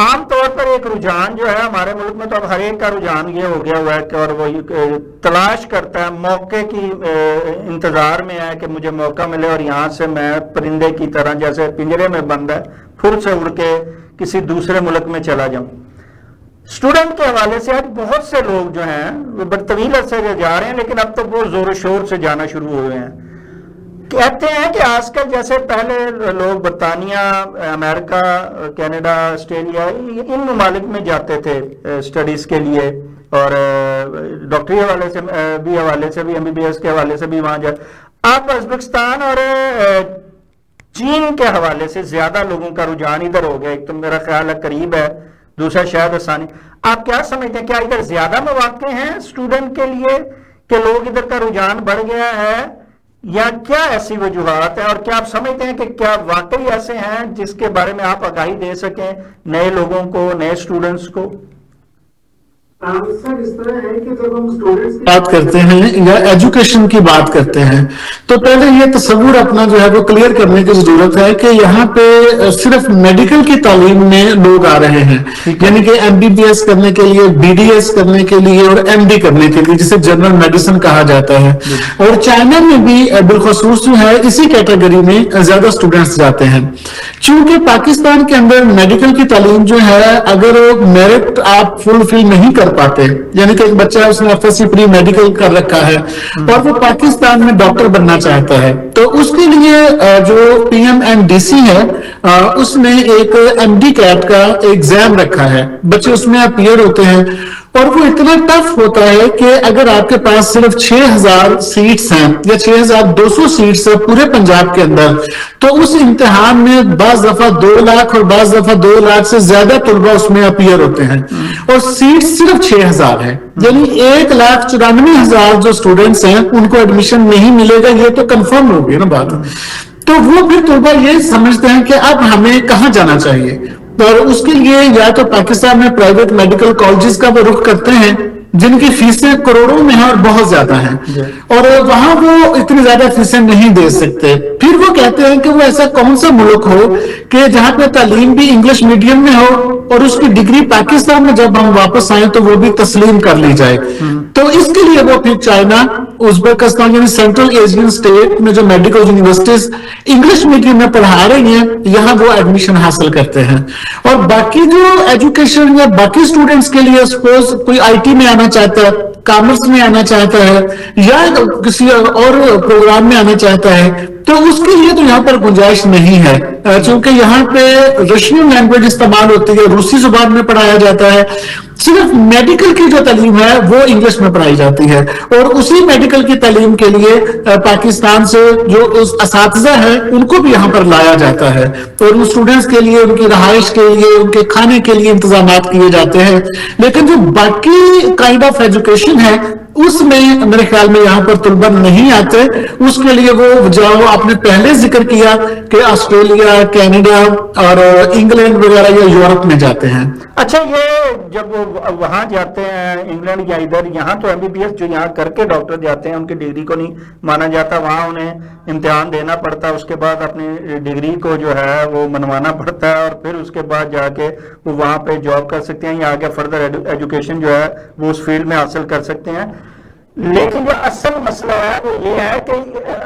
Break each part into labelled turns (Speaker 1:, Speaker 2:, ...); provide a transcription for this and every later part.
Speaker 1: عام طور پر ایک رجحان جو ہے ہمارے ملک میں، تو اب ہر ایک کا رجحان یہ ہو گیا ہوا ہے کہ اور وہ تلاش کرتا ہے، موقع کی انتظار میں ہے کہ مجھے موقع ملے اور یہاں سے میں پرندے کی طرح جیسے پنجرے میں بند ہے پھر سے اڑ کے کسی دوسرے ملک میں چلا جاؤں۔ اسٹوڈنٹ کے حوالے سے آج بہت سے لوگ جو ہیں وہ بڑی طویل عرصے سے جا رہے ہیں، لیکن اب تو وہ زور و شور سے جانا شروع ہوئے ہیں۔ کہتے ہیں کہ آج کل جیسے پہلے لوگ برطانیہ، امریکہ، کینیڈا، آسٹریلیا ان ممالک میں جاتے تھے اسٹڈیز کے لیے، اور ڈاکٹری حوالے سے بھی ایم بی بی ایس کے حوالے سے بھی وہاں جائے۔ اب ازبکستان اور چین کے حوالے سے زیادہ لوگوں کا رجحان ادھر ہو گیا۔ ایک تو میرا خیال ہے قریب ہے، دوسرا شاید آسانی۔ آپ کیا سمجھتے ہیں، کیا ادھر زیادہ مواقع ہیں اسٹوڈنٹ کے لیے کہ لوگ ادھر کا رجحان بڑھ گیا ہے، یا کیا ایسی وجوہات ہیں، اور کیا آپ سمجھتے ہیں کہ کیا واقعی ایسے ہیں جس کے بارے میں آپ آگاہی دے سکیں نئے لوگوں کو، نئے اسٹوڈنٹس کو؟
Speaker 2: سر اس طرح ہے کہ جب ہم اسٹوڈنٹس کی بات کرتے ہیں یا ایجوکیشن کی بات کرتے ہیں تو پہلے یہ تصور اپنا جو ہے وہ کلیئر کرنے کی ضرورت ہے کہ یہاں پہ صرف میڈیکل کی تعلیم میں لوگ آ رہے ہیں، یعنی کہ ایم بی بی ایس کرنے کے لیے، بی ڈی ایس کرنے کے لیے اور ایم ڈی کرنے کے لیے، جسے جنرل میڈیسن کہا جاتا ہے۔ اور چائنا میں بھی بالخصوص جو ہے اسی کیٹیگری میں زیادہ اسٹوڈنٹس جاتے ہیں۔ چونکہ پاکستان کے اندر میڈیکل کی تعلیم جو ہے اگر میرٹ آپ فلفل نہیں کر پاتے، یعنی کہ ایک بچہ اس نے F S C pre medical کر رکھا ہے اور وہ پاکستان میں ڈاکٹر بننا چاہتا ہے، تو اس کے لیے جو P M N D C ہے اس نے ایک ایم ڈی کیٹ کا ایگزام رکھا ہے، بچے اس میں اپیئر ہوتے ہیں، اور وہ اتنا ٹف ہوتا ہے کہ اگر آپ کے پاس صرف 6000 سیٹس ہیں یا 6200 سیٹس ہیں پورے پنجاب کے اندر، تو اس امتحان میں بعض دفعہ 2 لاکھ اور بعض دفعہ 2 لاکھ سے زیادہ طلبہ اس میں اپیئر ہوتے ہیں، اور سیٹ صرف 6000 ہے، یعنی 1,94,000 جو اسٹوڈنٹس ہیں ان کو ایڈمیشن نہیں ملے گا، یہ تو کنفرم ہو گئی نا بات۔ تو وہ پھر طلبہ یہ سمجھتے ہیں کہ اب ہمیں کہاں جانا چاہیے، اور اس کے لیے یا تو پاکستان میں پرائیویٹ میڈیکل کالجز کا وہ رخ کرتے ہیں جن کی فیسیں کروڑوں میں ہیں اور بہت زیادہ ہیں، اور وہاں وہ اتنی زیادہ فیسیں نہیں دے سکتے۔ پھر وہ کہتے ہیں کہ وہ ایسا کون سا ملک ہو کہ جہاں پہ تعلیم بھی انگلش میڈیم میں ہو اور اس کی ڈگری پاکستان میں جب ہم واپس آئیں تو وہ بھی تسلیم کر لی جائے۔ تو اس کے لیے وہ پھر چائنا، ازبکستان یعنی سینٹرل ایشین اسٹیٹ میں جو میڈیکل یونیورسٹیز انگلش میڈیم میں پڑھا رہی ہیں یہاں وہ ایڈمیشن حاصل کرتے ہیں۔ اور باقی جو ایجوکیشن یا باقی اسٹوڈنٹس کے لیے سپوز کوئی آئی ٹی میں آنا چاہتا ہے، کامرس میں آنا چاہتا ہے یا کسی اور پروگرام میں آنا چاہتا ہے، تو اس کے لیے تو یہاں پر گنجائش نہیں ہے، چونکہ یہاں پہ رشین لینگویج استعمال ہوتی ہے، روسی زبان میں پڑھایا جاتا ہے، صرف میڈیکل کی جو تعلیم ہے وہ انگلش میں پڑھائی جاتی ہے، اور اسی میڈیکل کی تعلیم کے لیے پاکستان سے جو اساتذہ ہیں ان کو بھی یہاں پر لایا جاتا ہے، اور ان اسٹوڈنٹس کے لیے ان کی رہائش کے لیے ان کے کھانے کے لیے انتظامات کیے جاتے ہیں۔ لیکن جو باقی کائنڈ آف ایجوکیشن ہے اس میں میرے خیال میں یہاں پر طلبہ نہیں آتے، اس کے لیے وہ جاؤ آپ نے پہلے ذکر کیا کہ آسٹریلیا، کینیڈا اور انگلینڈ وغیرہ یا یورپ میں جاتے ہیں۔
Speaker 1: اچھا، یہ جب وہ وہاں جاتے ہیں انگلینڈ یا ادھر، یہاں تو ایم بی بی ایس جو یہاں کر کے ڈاکٹر جاتے ہیں ان کی ڈگری کو نہیں مانا جاتا، وہاں انہیں امتحان دینا پڑتا ہے، اس کے بعد اپنی ڈگری کو جو ہے وہ منوانا پڑتا ہے، اور پھر اس کے بعد جا کے وہ وہاں پہ جاب کر سکتے ہیں یا آگے فردر ایجوکیشن جو ہے وہ اس فیلڈ میں حاصل کر سکتے ہیں۔ لیکن جو اصل مسئلہ ہے وہ یہ ہے کہ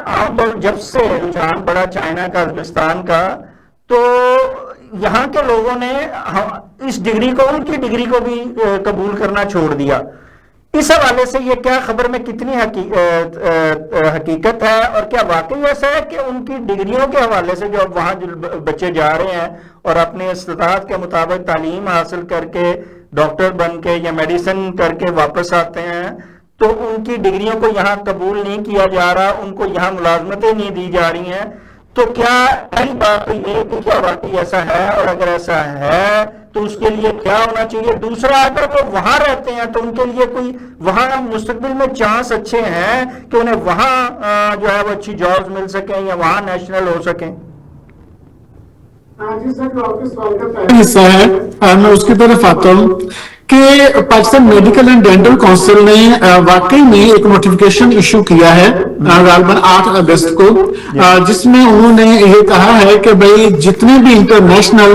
Speaker 1: عام طور جب سے رجحان بڑھا چائنا کا، ازبکستان کا، تو یہاں کے لوگوں نے اس ڈگری کو، ان کی ڈگری کو بھی قبول کرنا چھوڑ دیا۔ اس حوالے سے یہ کیا خبر میں کتنی حقیقت ہے، اور کیا واقعی ایسا ہے کہ ان کی ڈگریوں کے حوالے سے جو اب وہاں جو بچے جا رہے ہیں اور اپنے استطاعت کے مطابق تعلیم حاصل کر کے ڈاکٹر بن کے یا میڈیسن کر کے واپس آتے ہیں، تو ان کی ڈگریوں کو یہاں قبول نہیں کیا جا رہا، ان کو یہاں ملازمتیں نہیں دی جا رہی ہیں؟ تو کیا پہلی بات یہ کہ کیا واقعی ایسا ہے، اور اگر ایسا ہے تو اس کے لیے کیا ہونا چاہیے؟ دوسرا، اگر وہ وہاں رہتے ہیں تو ان کے لیے کوئی وہاں مستقبل میں چانس اچھے ہیں کہ انہیں وہاں جو ہے وہ اچھی جابز مل سکیں یا وہاں نیشنل ہو سکیں؟
Speaker 2: جی سر، جو آپ کے سوال کا پہلا حصہ ہے میں اس کی طرف آتا ہوں کہ Pakistan medical and dental council نے واقعی میں ایک نوٹیفیکیشن ایشو کیا ہے غالباً 8 اگست کو، جس میں انہوں نے یہ کہا ہے کہ بھئی جتنے بھی international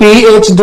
Speaker 2: PhD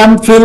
Speaker 2: MPhil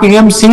Speaker 2: PMC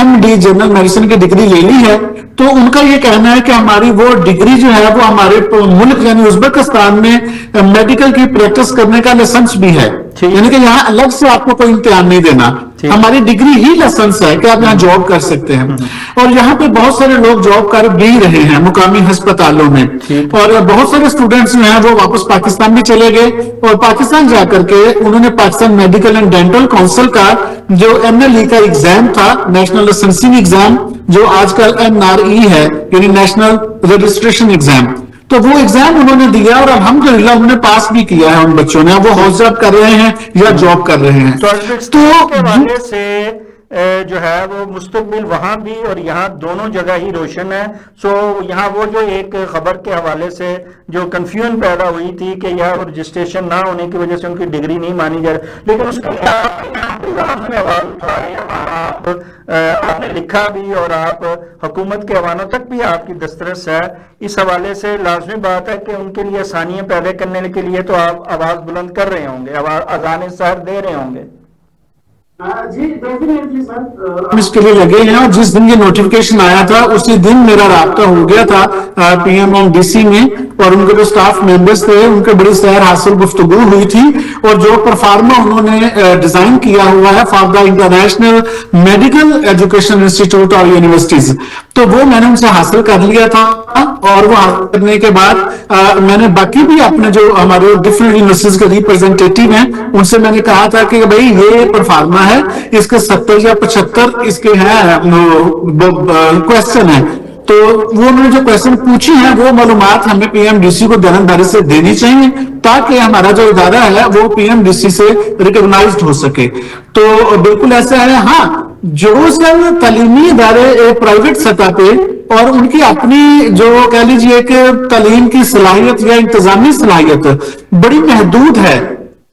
Speaker 2: MD general medicine کی ڈگری لے لی ہے، تو ان کا یہ کہنا ہے کہ ہماری وہ ڈگری جو ہے وہ ہمارے ملک یعنی ازبکستان میں میڈیکل کی پریکٹس کرنے کا لائسنس بھی ہے، یعنی کہ یہاں الگ سے آپ کو کوئی امتحان نہیں دینا، ہماری ڈگری ہی لائسنس ہے کہ آپ یہاں جاب کر سکتے ہیں. اور یہاں پہ بہت سارے لوگ جاب کر بھی رہے ہیں مقامی ہسپتالوں میں، اور بہت سارے اسٹوڈنٹس جو ہیں وہ واپس پاکستان بھی چلے گئے، اور پاکستان جا کر کے انہوں نے Pakistan medical and dental council کا جو NLE کا ایگزام تھا، نیشنل لائسنسنگ ایگزام، جو آج کل NRE ہے یعنی نیشنل رجسٹریشن ایگزام، تو وہ ایگزام انہوں نے دیا اور الحمدللہ انہوں نے پاس بھی کیا ہے. ان بچوں نے اب وہ ہاؤس جاب کر رہے ہیں یا جاب کر رہے ہیں.
Speaker 1: تو کے حوالے سے جو ہے وہ مستقبل وہاں بھی اور یہاں دونوں جگہ ہی روشن ہے. سو یہاں وہ جو ایک خبر کے حوالے سے جو کنفیوژن پیدا ہوئی تھی کہ یہاں رجسٹریشن نہ ہونے کی وجہ سے ان کی ڈگری نہیں مانی جا رہی، لیکن اس آپ نے لکھا بھی اور آپ حکومت کے حوالوں تک بھی آپ کی دسترس ہے، اس حوالے سے لازمی بات ہے کہ ان کے لیے آسانیاں پیدا کرنے کے لیے تو آپ آواز بلند کر رہے ہوں گے، اذان سحر دے رہے ہوں گے.
Speaker 2: جی ڈیفینیٹلی سر، اس کے لیے لگے ہیں، اور جس دن یہ نوٹیفکیشن آیا تھا اسی دن میرا رابطہ ہو گیا تھا PMMDC میں، اور ان کے جو سٹاف ممبرز تھے ان کے بڑی سیر حاصل گفتگو ہوئی تھی، اور جو پرفارما انہوں نے ڈیزائن کیا ہوا ہے for the international medical education institute اور یونیورسٹیز، تو وہ میں نے ان سے حاصل کر لیا تھا. اور وہ حاصل کرنے کے بعد میں نے باقی بھی اپنے جو ہمارے ڈفرینٹ یونیورسٹیز کے ریپرزینٹیٹیو ہیں ان سے میں نے کہا تھا کہ بھائی یہ پرفارما ہے، اس کے 70 یا 75 اس کے ہیں کویسچن ہیں، تو وہ انہوں نے جو کویسچن پوچھی ہیں وہ معلومات ہمیں PMDC کو دیانتداری سے دینی چاہیے تاکہ ہمارا جو ادارہ ہے وہ PMDC سے ریکگنائزڈ ہو سکے. تو بالکل ایسا ہے. ہاں، جو سر تعلیمی ادارے پرائیویٹ سطح پہ اور ان کی اپنی جو کہہ لیجیے کہ تعلیم کی صلاحیت یا انتظامی صلاحیت بڑی محدود ہے،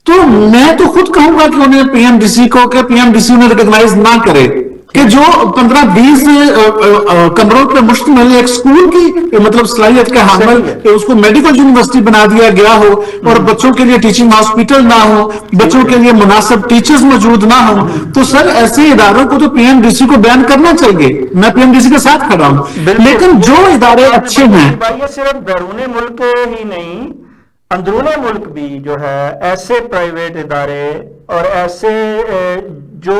Speaker 2: تو میں تو خود کہوں گا کہ انہیں PMDC کو کہ PMDC انہیں ریکگنائز نہ کرے کہ جو 15-20 کمروں پر مشتمل ایک اسکول کی مطلب صلاحیت کے حامل کہ اس کو میڈیکل یونیورسٹی بنا دیا گیا ہو، اور بچوں کے لیے ٹیچنگ ہاسپٹل نہ ہو، بچوں کے لیے مناسب ٹیچرز موجود نہ ہوں، تو سر ایسے اداروں کو تو PMDC کو بیان کرنا چاہیے. میں PMDC کے ساتھ کھڑا ہوں، لیکن جو ادارے اچھے ہیں،
Speaker 1: یہ صرف بیرون ملک ہی نہیں، اندرون ملک بھی جو ہے ایسے پرائیویٹ ادارے اور ایسے جو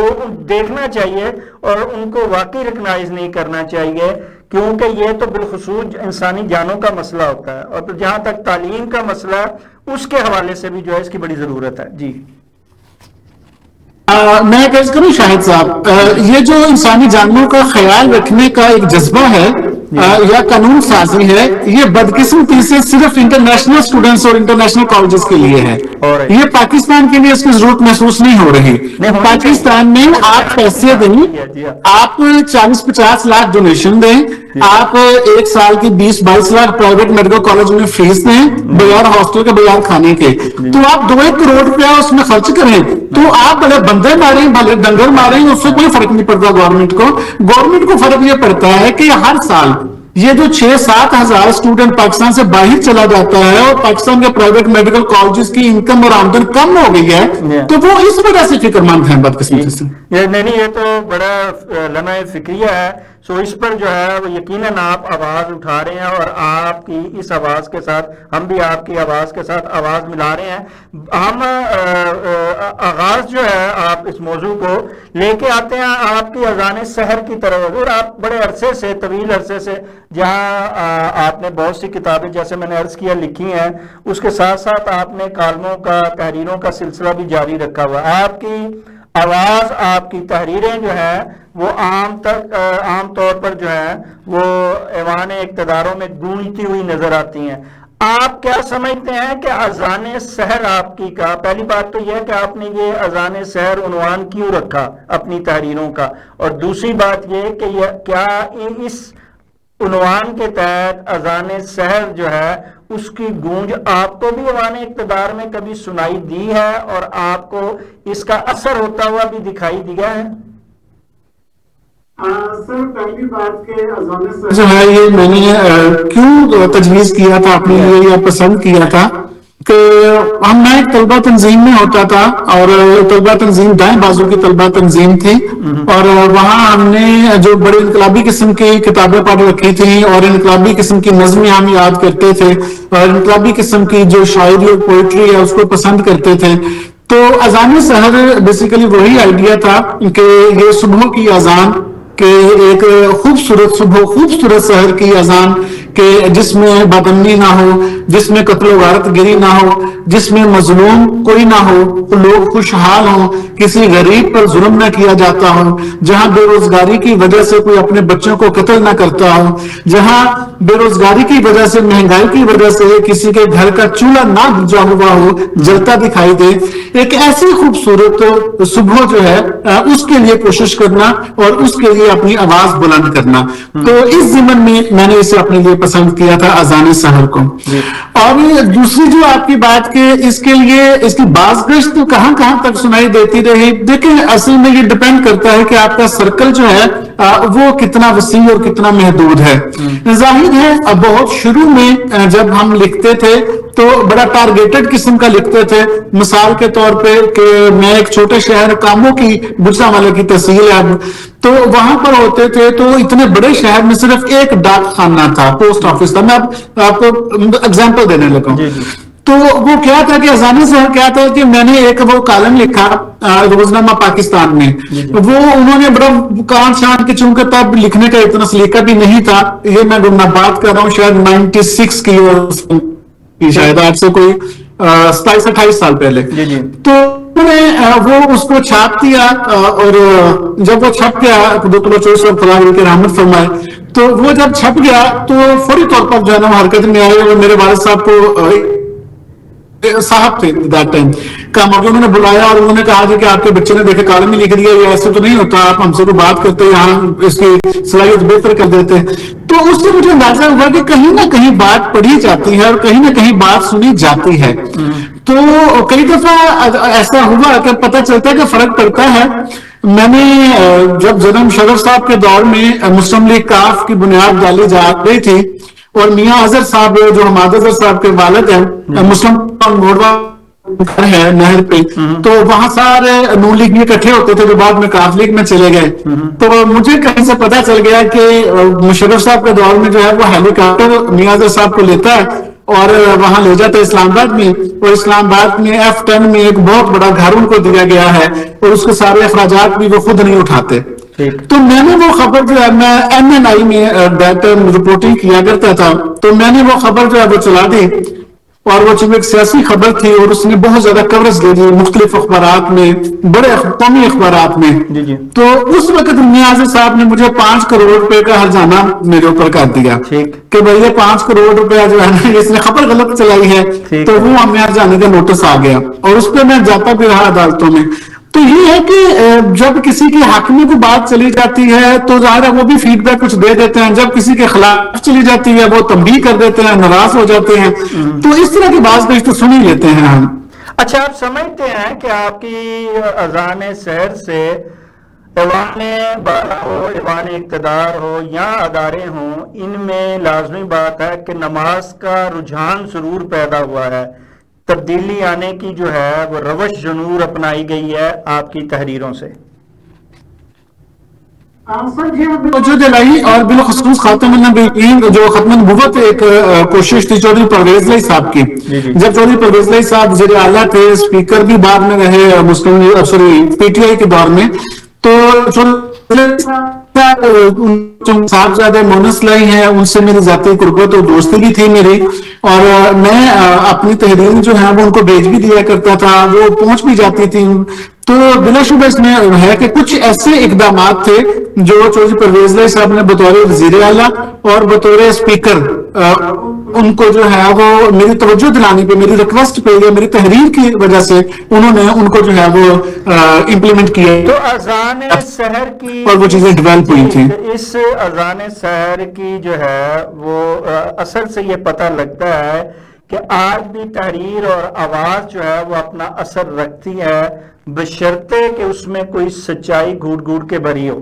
Speaker 1: دیکھنا چاہیے اور ان کو واقعی ریکگنائز نہیں کرنا چاہیے، کیونکہ یہ تو بالخصوص انسانی جانوں کا مسئلہ ہوتا ہے، اور جہاں تک تعلیم کا مسئلہ اس کے حوالے سے بھی جو ہے اس کی بڑی ضرورت ہے. جی
Speaker 2: میں کہہ کروں شاہد صاحب، یہ جو انسانی جانوں کا خیال رکھنے کا ایک جذبہ ہے یا قانون سازی ہے، یہ بدقسمتی سے صرف انٹرنیشنل اسٹوڈنٹس اور انٹرنیشنل کالجز کے لیے ہے. یہ پاکستان کے لیے اس کی ضرورت محسوس نہیں ہو رہی. پاکستان میں آپ پیسے دیں، آپ 40-50 لاکھ ڈونیشن دیں، آپ ایک سال کی 20-22 لاکھ پرائیویٹ میڈیکل کالج میں فیس دیں بغیر ہاسٹل کے بغیر کھانے کے، تو آپ 2-1 کروڑ روپیہ اس میں خرچ کریں، تو آپ بھلے بندے ماریں بھلے ڈنگر ماریں، اس سے کوئی فرق نہیں پڑتا. گورنمنٹ کو فرق یہ پڑتا ہے کہ ہر سال یہ جو 6-7 ہزار اسٹوڈنٹ پاکستان سے باہر چلا جاتا ہے اور پاکستان کے پرائیویٹ میڈیکل کالجز کی انکم اور آمدن کم ہو گئی ہے، تو وہ اس وجہ سے فکر مند ہیں بدقسمتی سے.
Speaker 1: نہیں، یہ تو بڑا لمحہ فکریہ ہے. سو اس پر جو ہے وہ یقیناً آپ آواز اٹھا رہے ہیں، اور آپ کی اس آواز کے ساتھ ہم بھی آپ کی آواز کے ساتھ آواز ملا رہے ہیں. ہم آغاز جو ہے آپ اس موضوع کو لے کے آتے ہیں آپ کی اذان سحر کی طرف، اور آپ بڑے عرصے سے طویل عرصے سے جہاں آپ نے بہت سی کتابیں جیسے میں نے عرض کیا لکھی ہیں، اس کے ساتھ ساتھ آپ نے کالموں کا تحریروں کا سلسلہ بھی جاری رکھا ہوا. آپ کی آواز، آپ کی تحریریں جو ہیں وہ عام طور پر جو ہے وہ ایوان اقتداروں میں گونجتی ہوئی نظر آتی ہیں. آپ کیا سمجھتے ہیں کہ اذان سحر آپ کی کا، پہلی بات تو یہ ہے کہ آپ نے یہ اذان سحر عنوان کیوں رکھا اپنی تحریروں کا، اور دوسری بات یہ کہ کیا اس عنوان کے تحت اذان سحر جو ہے اس کی گونج آپ کو بھی ایوان اقتدار میں کبھی سنائی دی ہے اور آپ کو اس کا اثر ہوتا ہوا بھی دکھائی دیا ہے؟
Speaker 2: سر پہلی بات کہ اذان سحر جو ہے یہ میں نے کیوں تجویز کیا تھا اپنے لیے یا پسند کیا تھا، کہ میں ایک طلبہ تنظیم میں ہوتا تھا، اور طلبہ تنظیم دائیں بازو کی طلبہ تنظیم تھی، اور وہاں ہم نے جو بڑی انقلابی قسم کی کتابیں پڑھ رکھی تھیں، اور انقلابی قسم کی نظمیں ہم یاد کرتے تھے، اور انقلابی قسم کی جو شاعری اور پوئٹری ہے اس کو پسند کرتے تھے. تو اذان سحر بیسیکلی وہی آئیڈیا تھا کہ یہ صبح کی اذان، کہ ایک خوبصورت صبح، خوبصورت سحر کی اذان، کہ جس میں بدامنی نہ ہو، جس میں قتل و غارت گری نہ ہو، جس میں مظلوم کوئی نہ ہو، لوگ خوشحال ہوں، کسی غریب پر ظلم نہ کیا جاتا ہو، جہاں بے روزگاری کی وجہ سے کوئی اپنے بچوں کو قتل نہ کرتا ہو، جہاں بے روزگاری کی وجہ سے، مہنگائی کی وجہ سے کسی کے گھر کا چولہا نہ بجھا ہوا ہو، جلتا دکھائی دے. ایک ایسی خوبصورت صبح جو ہے اس کے لیے کوشش کرنا اور اس کے لیے اپنی آواز بلند کرنا. تو اس ضمن میں نے اسے اپنے لیے پسند کیا تھا اذان سحر کو. اور دوسری جو آپ کی بات کہ اس کے لیے اس کی باز گشت کہاں کہاں تک سنائی دیتی رہی، دیکھیں اصل میں یہ ڈپینڈ کرتا ہے کہ آپ کا سرکل جو ہے وہ کتنا وسیع اور کتنا محدود ہے. ظاہر ہے بہت شروع میں جب ہم لکھتے تھے تو بڑا ٹارگیٹڈ قسم کا لکھتے تھے. مثال کے طور پہ کہ میں ایک چھوٹے شہر کاموں کی گجرانوالے کی تحصیل ہے، تو وہاں پر ہوتے تھے تو اتنے بڑے شہر میں صرف ایک ڈاک خانہ تھا، پوسٹ آفس تھا. میں اب آپ کو اگزامپل دینے لگا ہوں. تو وہ کیا تھا کہ اذان سحر کیا تھا کہ میں نے ایک وہ کالم لکھا روزنامہ پاکستان میں. وہ انہوں نے بڑا کان شان کے، چونکہ تب لکھنے کا اتنا سلیقہ بھی نہیں تھا، یہ میں بات کر رہا ہوں شاید 96 کی، شاید آج سے کوئی 27-28 سال پہلے. تو وہ اس کو چھاپ دیا، اور جب وہ چھپ گیا دکتور چوس اور خدا ان کی رحمت فرمائے، تو وہ جب چھپ گیا تو فوری طور پر جو ہے نا حرکت میں آئے، اور میرے والد صاحب کو صاحب تھے دیٹ ٹائم کام، انہوں نے بلایا اور انہوں نے کہا کہ آپ کے بچے نے دیکھے کالم میں لکھ دیا، یہ ایسے تو نہیں ہوتا، آپ ہم سے تو بات کرتے، یہاں اس کی صلاحیت بہتر کر دیتے. تو اس سے مجھے اندازہ ہوا کہ کہیں نہ کہیں بات پڑھی جاتی ہے اور کہیں نہ کہیں بات سنی جاتی ہے. تو کئی دفعہ ایسا ہوا کہ پتہ چلتا ہے کہ فرق پڑتا ہے. میں نے جب جنم شرف صاحب کے دور میں مسلم لیگ کاف کی بنیاد ڈالی جا رہی تھی، اور میاں اظہر صاحب جو حماد اظہر صاحب کے والد ہیں، مسلم موڑوا ہے نہر پہ، تو وہاں سارے نون لیگ میں اکٹھے ہوتے تھے جو بعد میں کاف لیگ میں چلے گئے. تو مجھے کہیں سے پتا چل گیا کہ مشرف صاحب کے دور میں جو ہے وہ ہیلی کاپٹر میاں اظہر صاحب کو لیتا ہے اور وہاں لے جاتا ہے اسلام آباد میں، اور اسلام آباد میں F10 میں ایک بہت بڑا گھر ان کو دیا گیا ہے، اور اس کے سارے اخراجات بھی وہ خود نہیں اٹھاتے. تو میں نے وہ خبر جو ہے، میں MNI میں رپورٹنگ کیا کرتا تھا، تو میں نے وہ خبر جو ہے وہ چلا دی، اور وہ چونکہ ایک سیاسی خبر تھی اور اس نے بہت زیادہ کوریج دے دی مختلف اخبارات میں، بڑے قومی اخبارات میں. تو اس وقت میاں اظہر صاحب نے مجھے 5 کروڑ روپے کا ہرجانہ میرے اوپر کر دیا کہ بھائی یہ 5 کروڑ روپیہ جو ہے نا اس نے خبر غلط چلائی ہے. تو وہ ہمیں ہرجانے کا نوٹس آ گیا، اور اس پہ میں جاتا بھی رہا عدالتوں میں. تو یہ ہے کہ جب کسی کے حق میں کوئی بات چلی جاتی ہے تو ظاہر ہے وہ بھی فیڈ بیک کچھ دے دیتے ہیں، جب کسی کے خلاف چلی جاتی ہے وہ تنبیہ کر دیتے ہیں، ناراض ہو جاتے ہیں. تو اس طرح کی بات تو سن ہی لیتے ہیں ہم.
Speaker 1: اچھا، آپ سمجھتے ہیں کہ آپ کی اذان سحر سے ایوان بالا ہو، ایوان اقتدار ہو یا ادارے ہوں، ان میں لازمی بات ہے کہ نماز کا رجحان ضرور پیدا ہوا ہے، تبدیلی آنے کی جو ہے وہ روش ضرور اپنائی گئی ہے آپ کی تحریروں سے؟
Speaker 2: توجہ دلائی، اور بالخصوص خاتم النبیین جو ختم النبوت ایک کوشش تھی چودھری پرویز لائی صاحب کی. جب چودھری پرویز لائی صاحب وزیر اعلیٰ تھے، اسپیکر بھی بعد میں رہے مسلم PTI کے دور میں، تو صاحبزادہ مونس لائی ہیں، ان سے میری ذاتی قربت اور دوستی بھی تھی میری، اور میں اپنی تحریر جو ہے وہ ان کو بھیج بھی دیا کرتا تھا، وہ پہنچ بھی جاتی تھی. تو بلا شبہ اس میں ہے کہ کچھ ایسے اقدامات تھے جو چودھری پرویز لائی صاحب نے بطور وزیر اعلیٰ اور بطور اسپیکر ان کو جو ہے وہ میری توجہ دلانے پہ، میری ریکویسٹ پہ یا میری تحریر کی وجہ سے انہوں نے ان کو جو ہے وہ امپلیمنٹ کیا.
Speaker 1: تو اذان سحر کی
Speaker 2: اور وہ چیزیں ڈیولپ ہوئی تھیں.
Speaker 1: اس اذان سحر کی جو ہے وہ اثر سے یہ پتہ لگتا ہے کہ آج بھی تحریر اور آواز جو ہے وہ اپنا اثر رکھتی ہے، بشرطے کہ اس میں کوئی سچائی گھوٹ گھوٹ کے بھری ہو.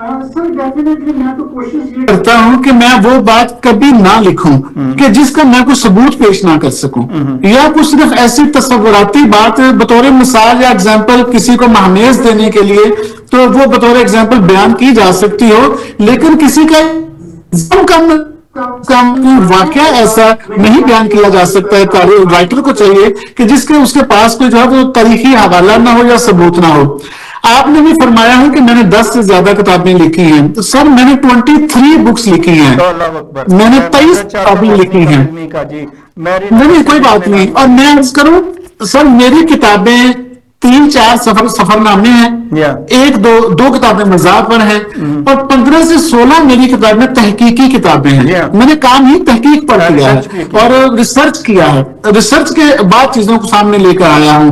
Speaker 2: سر ڈیفینیٹلی میں تو کوشش یہ کرتا ہوں کہ میں وہ بات کبھی نہ لکھوں کہ جس کا میں کوئی ثبوت پیش نہ کر سکوں، یا کوئی صرف ایسی تصوراتی بات بطور مثال یا اگزامپل کسی کو مہمیز دینے کے لیے تو وہ بطور اگزامپل بیان کی جا سکتی ہو، لیکن کسی کا واقعہ ایسا نہیں بیان کیا جا سکتا ہے۔ رائٹر کو چاہیے کہ جس کے اس کے پاس کوئی جو ہے وہ تاریخی حوالہ نہ ہو یا ثبوت نہ ہو۔ آپ نے بھی فرمایا ہے کہ میں نے 10 سے زیادہ کتابیں لکھی ہیں، تو سر میں نے 23 بکس لکھی ہیں، میں نے 23 کتابیں لکھی ہیں، نہیں کوئی بات نہیں۔ اور میں عرض کروں سر میری کتابیں 3-4 سفر نامے ہیں، 1-2 کتابیں مزاح پر ہیں، اور 15 سے 16 میری کتابیں تحقیقی کتابیں ہیں۔ میں نے کام ہی تحقیق پر کیا ہے اور ریسرچ کیا ہے، ریسرچ کے بعد چیزوں کو سامنے لے کر آیا ہوں۔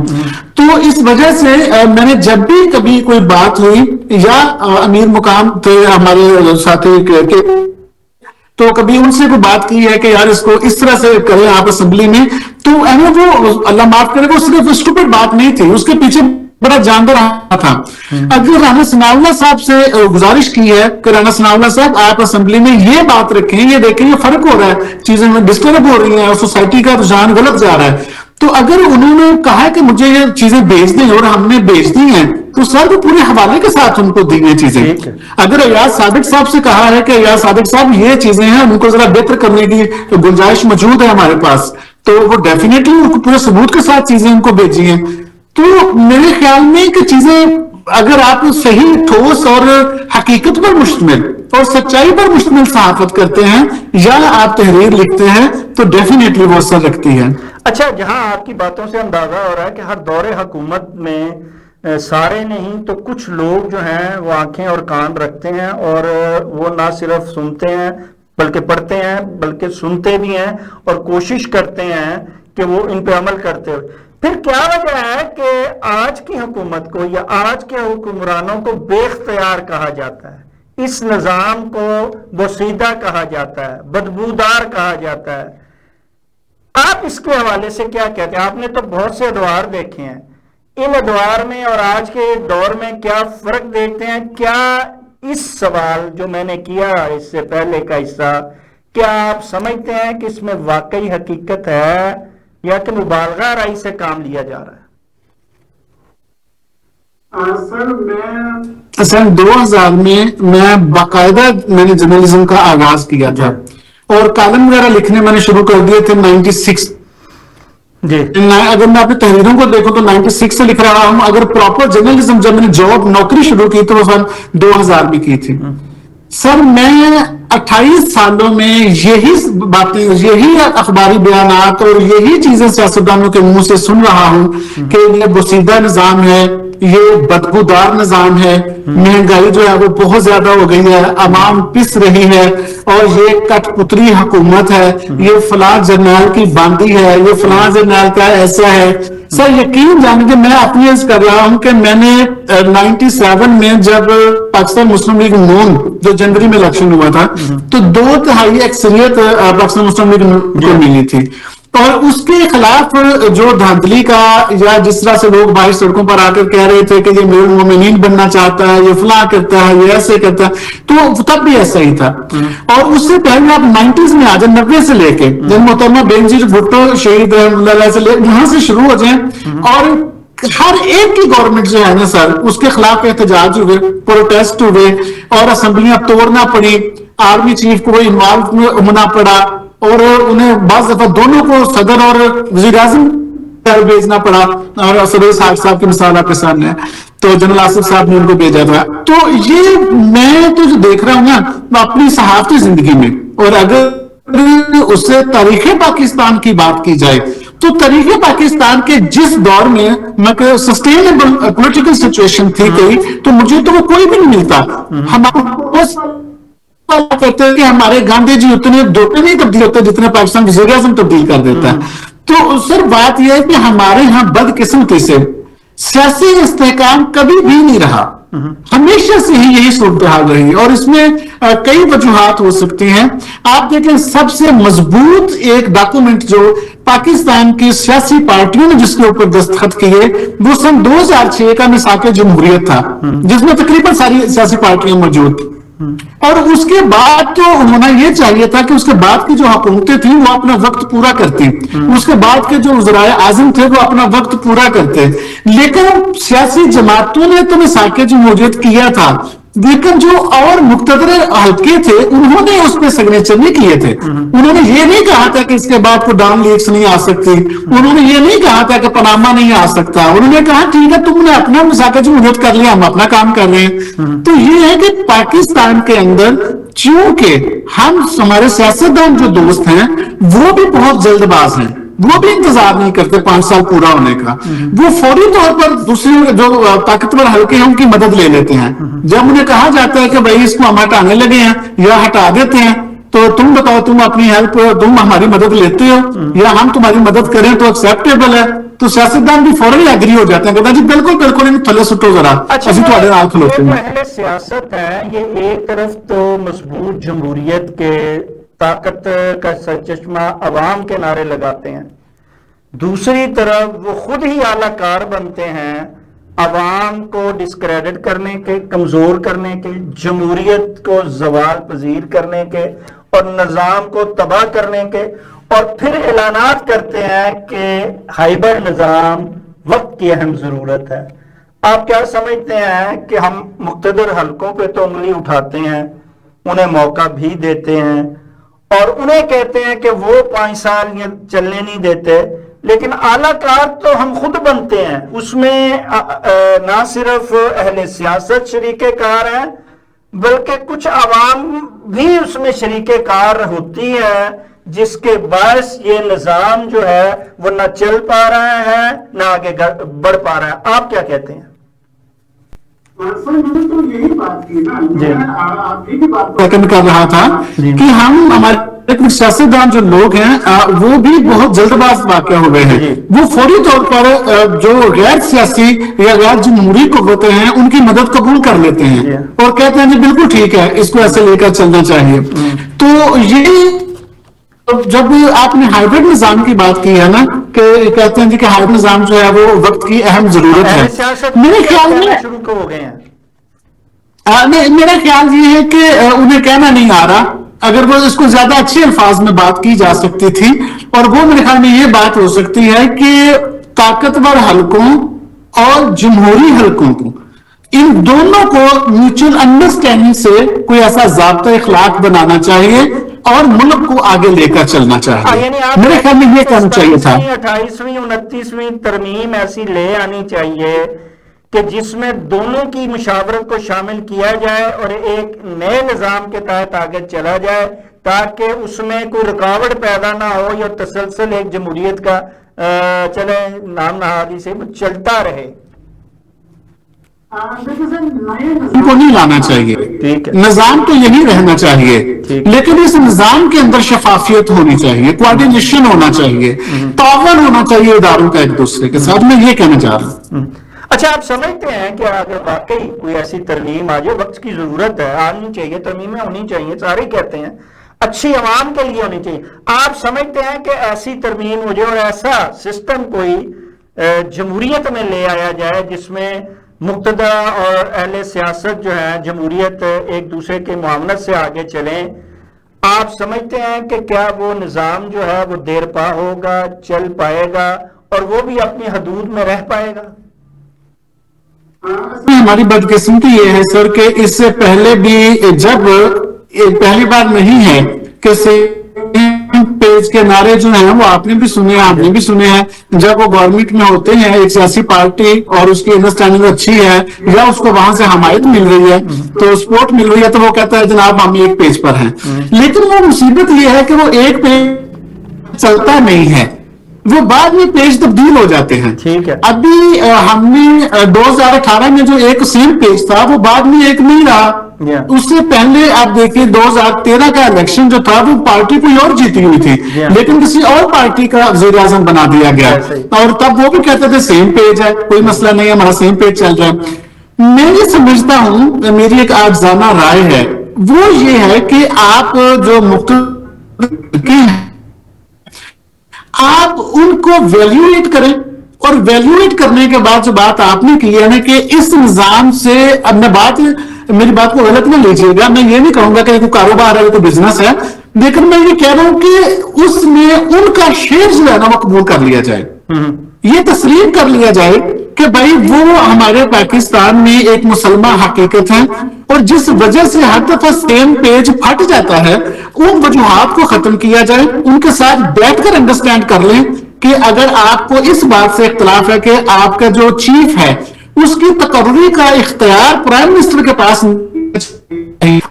Speaker 2: تو اس وجہ سے میں نے جب بھی کبھی کوئی بات ہوئی یا امیر مقام تھے ہمارے ساتھی کے تو کبھی ان سے کوئی بات کی ہے کہ یار اس کو اس طرح سے کریں آپ اسمبلی میں، تو وہ اللہ معاف کرے وہ صرف اسٹوپڈ بات نہیں تھی، اس کے پیچھے بڑا جاندار رہا تھا۔ اگر رانا ثناء اللہ صاحب سے گزارش کی ہے کہ رانا ثناء اللہ صاحب آپ اسمبلی میں یہ بات رکھیں، یہ دیکھیں یہ فرق ہو رہا ہے، چیزیں ڈسٹرب ہو رہی ہیں اور سوسائٹی کا رجحان غلط جا رہا ہے، تو اگر انہوں نے کہا کہ مجھے یہ چیزیں بھیج دیں اور ہم نے بھیج دی ہیں تو سر وہ پورے حوالے کے ساتھ ان کو دی ہیں چیزیں۔ اگر ایاز صادق صاحب سے کہا ہے کہ ایاز صادق صاحب یہ چیزیں ہیں ان کو ذرا بہتر کرنے کی گنجائش موجود ہے ہمارے پاس، تو وہ ڈیفینیٹلی ان کو پورے ثبوت کے ساتھ چیزیں ان کو بھیجی ہیں۔ تو میرے خیال میں کہ چیزیں اگر آپ صحیح ٹھوس اور حقیقت پر مشتمل اور سچائی پر مشتمل صحافت کرتے ہیں یا آپ تحریر لکھتے ہیں تو ڈیفینیٹلی وہ اثر رکھتی ہے۔
Speaker 1: اچھا، جہاں آپ کی باتوں سے اندازہ ہو رہا ہے کہ ہر دور حکومت میں سارے نہیں تو کچھ لوگ جو ہیں وہ آنکھیں اور کان رکھتے ہیں اور وہ نہ صرف سنتے ہیں بلکہ پڑھتے ہیں بلکہ سنتے بھی ہیں اور کوشش کرتے ہیں کہ وہ ان پہ عمل کرتے ہوئے۔ پھر کیا وجہ ہے کہ آج کی حکومت کو یا آج کے حکمرانوں کو بے اختیار کہا جاتا ہے، اس نظام کو بوسیدہ کہا جاتا ہے، بدبودار کہا جاتا ہے؟ آپ اس کے حوالے سے کیا کہتے ہیں؟ آپ نے تو بہت سے ادوار دیکھے ہیں، ان ادوار میں اور آج کے دور میں کیا فرق دیکھتے ہیں؟ کیا اس سوال جو میں نے کیا اس سے پہلے کا حصہ، کیا آپ سمجھتے ہیں کہ اس میں واقعی حقیقت ہے یا کہ مبالغہ آرائی سے کام لیا جا رہا ہے؟
Speaker 2: سر 2000 میں باقاعدہ میں نے جرنلزم کا آغاز کیا تھا اور کالم وغیرہ لکھنے میں نے شروع کر دیے تھے 96 جی۔ اگر میں اپنی تحریروں کو دیکھوں تو 96 سے لکھ رہا ہوں، اگر پراپر جرنلزم جب میں نے جاب نوکری شروع کی تو وہ سن 2000 میں کی تھی۔ سر میں 28 سالوں میں یہی باتیں، یہی اخباری بیانات اور یہی چیزیں سیاستدانوں کے منہ سے سن رہا ہوں کہ یہ بوسیدہ نظام ہے، یہ بدبودار نظام ہے، مہنگائی جو ہے وہ بہت زیادہ ہو گئی ہے، عوام پس رہی ہے، اور یہ کٹ پتری حکومت ہے، یہ فلاں جرنیل کی باندی ہے، یہ فلاں جرنیل کا ایسا ہے۔ سر یقین جانیں کہ میں اپنی عرض کر رہا ہوں کہ میں نے 97 میں جب پاکستان مسلم لیگ نون جو جنوری میں الیکشن ہوا تھا تو 2/3 اکثریت پاکستان مسلم لیگ کو ملی تھی، اور اس کے خلاف جو دھاندلی کا یا جس طرح سے لوگ باہر سڑکوں پر آ کر کہہ رہے تھے کہ یہ امیر المومنین بننا چاہتا ہے، یہ فلاں کرتا ہے، یہ ایسے کرتا ہے، تو تب بھی ایسا ہی تھا۔ اور اس سے پہلے آپ 90s میں آ جائیں، 90 سے لے کے جب محترمہ بینظیر بھٹو شہید رحمۃ اللہ علیہ سے لے یہاں سے شروع ہو جائیں، اور ہر ایک کی گورنمنٹ جو ہے نا سر اس کے خلاف احتجاج ہوئے، پروٹیسٹ ہوئے اور اسمبلیاں توڑنا پڑی، آرمی چیف کو انوالو ہونا پڑا، اور انہیں بعض دفعہ دونوں کو صدر اور وزیر اعظم بھیجنا پڑا، اور صدر صاحب کی مثال آپ کے سامنے ہے، تو جنرل آصف صاحب نے ان کو بھیجا تھا۔ تو یہ میں تو جو دیکھ رہا ہوں نا اپنی صحافتی زندگی میں، اور اگر اس سے تاریخ پاکستان کی بات کی جائے تو تاریخ پاکستان کے جس دور میں سسٹینیبل پولیٹیکل سچویشن تھی کوئی، تو مجھے تو وہ کوئی بھی نہیں ملتا۔ کہتے ہیں کہ ہمارے گاندھی جی اتنے دوتے نہیں تبدیل ہوتے جتنے پاکستان وزیر اعظم تبدیل کر دیتا ہے۔ تو سر بات یہ ہے کہ ہمارے ہاں بدقسمتی سے سیاسی استحکام کبھی بھی نہیں رہا، ہمیشہ سے ہی یہی صورتحال رہی، اور اس میں کئی وجوہات ہو سکتی ہیں۔ آپ دیکھیں سب سے مضبوط ایک ڈاکومنٹ جو پاکستان کی سیاسی پارٹیوں نے جس کے اوپر دستخط کیے وہ سن 2006 کا میثاق جمہوریت تھا، جس میں تقریباً ساری سیاسی پارٹیاں موجود تھیں. اور اس کے بعد تو ہونا یہ چاہیے تھا کہ اس کے بعد کی جو حکومتیں تھیں وہ اپنا وقت پورا کرتی، اس کے بعد کے جو وزراء اعظم تھے وہ اپنا وقت پورا کرتے. لیکن سیاسی جماعتوں نے تو میثاق جمہوریت کیا تھا، لیکن جو اور مقتدر حلقے تھے انہوں نے اس پہ سگنیچر نہیں کیے تھے. انہوں نے یہ نہیں کہا تھا کہ اس کے بعد کو ڈاؤن لیکس نہیں آ سکتی، انہوں نے یہ نہیں کہا تھا کہ پاناما نہیں آ سکتا. انہوں نے کہا ٹھیک ہے تم نے اپنا میثاق جمہوریت کر لیا، ہم اپنا کام کر رہے ہیں. تو یہ ہے کہ پاکستان کے اندر چونکہ ہمارے سیاستدان جو دوست ہیں وہ بھی بہت جلد باز ہیں، وہ بھی انتظار نہیں کرتے 5 سال پورا ہونے کا، وہ فوری طور پر دوسرے جو طاقتور حلقے ہیں ان کی مدد لے لیتے ہیں. جب انہیں کہا جاتا ہے کہ بھائی اس کو ہم ہٹانے لگے ہیں یا ہٹا دیتے ہیں تو تم بتاؤ تم اپنی ہیلپ، تم ہماری مدد لیتے ہو یا ہم تمہاری مدد کریں تو ایکسیپٹیبل ہے، تو سیاستدان بھی فوراً ایگری ہو جاتے ہیں، کہتے ہیں جی بالکل بالکل ان تھلے سٹو ذرا اسی تھوڑے نال کھلوتے ہیں.
Speaker 1: اہل سیاست ہے یہ ایک طرف تو مضبوط جمہوریت کے طاقت کا سرچشمہ عوام کے نعرے لگاتے ہیں، دوسری طرف وہ خود ہی اعلی کار بنتے ہیں عوام کو ڈسکریڈٹ کرنے کے، کمزور کرنے کے، جمہوریت کو زوال پذیر کرنے کے اور نظام کو تباہ کرنے کے، اور پھر اعلانات کرتے ہیں کہ ہائبرڈ نظام وقت کی اہم ضرورت ہے. آپ کیا سمجھتے ہیں کہ ہم مقتدر حلقوں پہ تو انگلی اٹھاتے ہیں، انہیں موقع بھی دیتے ہیں اور انہیں کہتے ہیں کہ وہ 5 سال چلنے نہیں دیتے، لیکن اعلیٰ کار تو ہم خود بنتے ہیں. اس میں نہ صرف اہل سیاست شریک کار ہیں بلکہ کچھ عوام بھی اس میں شریک کار ہوتی ہے، جس کے باعث یہ نظام جو ہے وہ نہ چل پا رہا ہے نہ آگے بڑھ پا رہا ہے. آپ کیا کہتے ہیں؟
Speaker 2: تو یہی بات کی نا، آپ کی بات کر رہا تھا کہ ہم ہمارے کچھ سیاستدان جو لوگ ہیں وہ بھی بہت جلد باز واقع ہوئے ہیں. وہ فوری طور پر جو غیر سیاسی یا غیر جمہوری قوتیں ہیں ان کی مدد قبول کر لیتے ہیں اور کہتے ہیں جی بالکل ٹھیک ہے اس کو ایسے لے کر چلنا چاہیے. تو یہ جب آپ نے ہائبرڈ نظام کی بات کی ہے نا کہ کہتے ہیں جی کہ ہائبرڈ نظام جو ہے وہ وقت کی اہم ضرورت ہے، میرے خیال میں
Speaker 1: شروع ہو گئے ہیں.
Speaker 2: میرا خیال یہ ہے کہ انہیں کہنا نہیں آ رہا، اگر وہ اس کو زیادہ اچھے الفاظ میں بات کی جا سکتی تھی، اور وہ میرے خیال میں یہ بات ہو سکتی ہے کہ طاقتور حلقوں اور جمہوری حلقوں کو، ان دونوں کو میوچل انڈرسٹینڈنگ سے کوئی ایسا ضابطہ اخلاق بنانا چاہیے اور ملک کو آگے لے کر چلنا چاہیے. میرے خیال میں یہ کہنا چاہیے تھا.
Speaker 1: 28ویں 29ویں ترمیم ایسی لے آنی چاہیے کہ جس میں دونوں کی مشاورت کو شامل کیا جائے اور ایک نئے نظام کے تحت آگے چلا جائے، تاکہ اس میں کوئی رکاوٹ پیدا نہ ہو یا تسلسل ایک جمہوریت کا چلے نام نہادی سے چلتا رہے.
Speaker 2: ان کو نہیں لانا چاہیے، نظام تو یہی رہنا چاہیے، لیکن اس نظام کے اندر شفافیت ہونی چاہیے، کوارڈینیشن ہونا چاہیے، تعاون ہونا چاہیے اداروں کا ایک دوسرے کے ساتھ. میں یہ کہنا چاہ رہا ہوں.
Speaker 1: اچھا، آپ سمجھتے ہیں کہ اگر واقعی کوئی ایسی ترمیم آ جائے، وقت کی ضرورت ہے، آنی چاہیے، ترمیمیں ہونی چاہیے، سارے کہتے ہیں اچھی عوام کے لیے ہونی چاہیے، آپ سمجھتے ہیں کہ ایسی ترمیم ہو جائے اور ایسا سسٹم کوئی جمہوریت میں لے آیا جائے جس میں مقتدی اور اہل سیاست جو ہے جمہوریت ایک دوسرے کے معاونت سے آگے چلیں، آپ سمجھتے ہیں کہ کیا وہ نظام جو ہے وہ دیر پا ہوگا، چل پائے گا اور وہ بھی اپنی حدود میں رہ پائے گا؟
Speaker 2: ہماری بدقسمتی یہ ہے سر کہ اس سے پہلے بھی جب پہلی بار نہیں ہے کہ پیج کے نعرے جو ہیں وہ آپ نے بھی سنے ہیں، آپ نے بھی سنے ہیں، جب وہ گورنمنٹ میں ہوتے ہیں ایک سیاسی پارٹی اور اس کی انڈرسٹینڈنگ اچھی ہے یا اس کو وہاں سے حمایت مل رہی ہے تو سپورٹ مل رہی ہے تو وہ کہتا ہے جناب ہم ایک پیج پر ہیں. لیکن وہ مصیبت یہ ہے کہ وہ ایک پیج چلتا نہیں ہے، وہ بعد میں پیج تبدیل ہو جاتے ہیں. ابھی ہم نے 2018 میں جو ایک سیم پیج تھا وہ بعد میں ایک نہیں رہا. اس سے پہلے آپ دیکھیں 2013 کا الیکشن جو تھا وہ پارٹی کوئی اور جیتی ہوئی تھی لیکن کسی اور پارٹی کا وزیر اعظم بنا دیا گیا اور تب وہ بھی کہتے تھے سیم پیج ہے، کوئی مسئلہ نہیں ہے، ہمارا سیم پیج چل رہا ہے. میں یہ سمجھتا ہوں، میری ایک آجزانہ رائے ہے، وہ یہ ہے کہ آپ جو آپ ان کو ویلیویٹ کریں, اور ویلیویٹ کرنے کے بعد جو بات آپ نے کی ہے نا کہ اس نظام سے, اب میں میری بات کو غلط نہ لیجیے گا, میں یہ نہیں کہوں گا کہ یہ کوئی کاروبار ہے, یہ کوئی بزنس ہے, لیکن میں یہ کہہ رہا ہوں کہ اس میں ان کا شیئر جو ہے نا وہ قبول کر لیا جائے, یہ تسلیم کر لیا جائے کہ بھائی وہ ہمارے پاکستان میں ایک مسلمہ حقیقت ہے, اور جس وجہ سے ہر دفعہ سیم پیج پھٹ جاتا ہے, ان وجوہات کو ختم کیا جائے, ان کے ساتھ بیٹھ کر انڈرسٹینڈ کر لیں کہ اگر آپ کو اس بات سے اختلاف ہے کہ آپ کا جو چیف ہے اس کی تقرری کا اختیار پرائم منسٹر کے پاس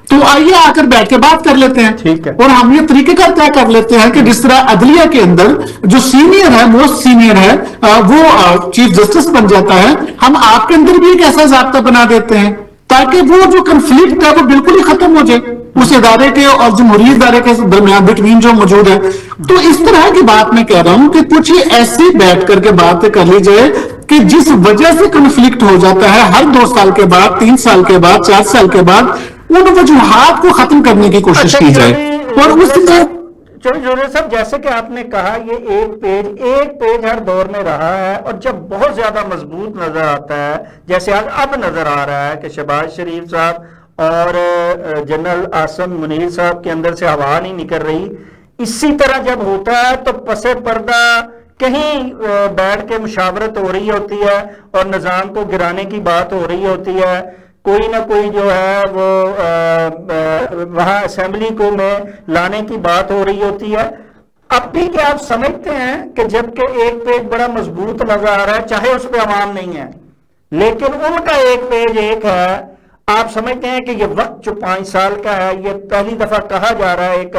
Speaker 2: تو آئیے آ کر بیٹھ کے بات کر لیتے ہیں, اور ہم یہ طریقے کا طے کر لیتے ہیں کہ جس طرح عدلیہ کے اندر جو سینئر ہے, موسٹ سینئر ہے, وہ چیف جسٹس بن جاتا ہے, ہم آپ کے اندر بھی ایک ایسا ضابطہ بنا دیتے ہیں تاکہ وہ جو کنفلکٹ ہے وہ بالکل ہی ختم ہو جائے اس ادارے کے اور جمہوری ادارے کے درمیان بٹوین جو موجود ہے. تو اس طرح کی بات میں کہہ رہا ہوں کہ کچھ ایسی بیٹھ کر کے بات کر لی جائے کہ جس وجہ سے کنفلکٹ ہو جاتا ہے ہر 2 سال کے بعد, 3 سال کے بعد, 4 سال کے بعد, ان وجوہات کو ختم کرنے کی کوشش کی جائے. اور اس میں
Speaker 1: جوہری صاحب, جیسے کہ آپ نے کہا یہ ایک پیج ہر دور میں رہا ہے, اور جب بہت زیادہ مضبوط نظر آتا ہے جیسے اب نظر آ رہا ہے کہ شہباز شریف صاحب اور جنرل عاصم منیر صاحب کے اندر سے ہوا نہیں نکل رہی, اسی طرح جب ہوتا ہے تو پس پردہ کہیں بیٹھ کے مشاورت ہو رہی ہوتی ہے اور نظام کو گرانے کی بات ہو رہی ہوتی ہے, کوئی نہ کوئی جو ہے وہ وہاں اسمبلی کو میں لانے کی بات ہو رہی ہوتی ہے. اب بھی کیا آپ سمجھتے ہیں کہ جبکہ ایک پیج بڑا مضبوط نظر آ رہا ہے, چاہے اس پہ عوام نہیں ہے, لیکن ان کا ایک پیج ایک ہے, آپ سمجھتے ہیں کہ یہ وقت جو 5 سال کا ہے, یہ پہلی دفعہ کہا جا رہا ہے, ایک